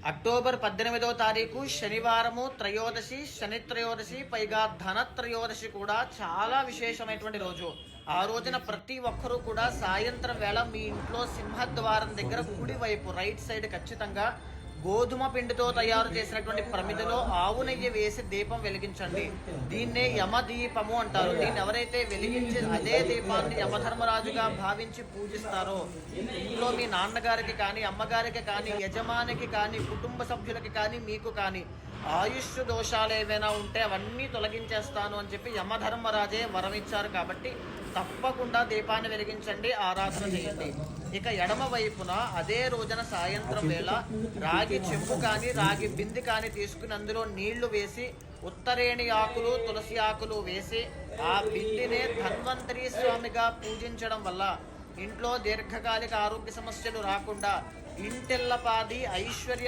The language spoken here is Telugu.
అక్టోబర్ 18వ తారీఖు శనివారము త్రయోదశి, శని త్రయోదశి, పైగా ధన త్రయోదశి కూడా చాలా విశేషమైనటువంటి రోజు. ఆ రోజున ప్రతి ఒక్కరూ కూడా సాయంత్రం వేళ మీ ఇంట్లో సింహద్వారం దగ్గర కుడి వైపు రైట్ సైడ్ ఖచ్చితంగా గోధుమ పిండితో తయారు చేసినటువంటి ప్రమిదలో ఆవు నెయ్యి వేసి దీపం వెలిగించండి. దీన్నే యమదీపము అంటారు. దీన్ని ఎవరైతే వెలిగించి అదే దీపాన్ని యమధర్మరాజుగా భావించి పూజిస్తారో ఇంట్లో మీ నాన్నగారికి కానీ, అమ్మగారికి కానీ, యజమానికి కానీ, కుటుంబ సభ్యులకి కానీ, మీకు కానీ ఆయుష్ దోషాలు ఏవైనా ఉంటే అవన్నీ తొలగించేస్తాను అని చెప్పి యమధర్మరాజే వరం ఇచ్చారు. కాబట్టి తప్పకుండా దీపాన్ని వెలిగించండి, ఆరాధన చేయండి. ఇక ఎడమ వైపున అదే రోజున సాయంత్రం వేళ రాగి చెంబు కానీ, రాగి బింది కానీ తీసుకుని అందులో నీళ్లు వేసి ఉత్తరేణి ఆకులు, తులసి ఆకులు వేసి ఆ బిందినే ధన్వంతరి స్వామిగా పూజించడం వల్ల ఇంట్లో దీర్ఘకాలిక ఆరోగ్య సమస్యలు రాకుండా ఇంటిల్లపాది ఐశ్వర్య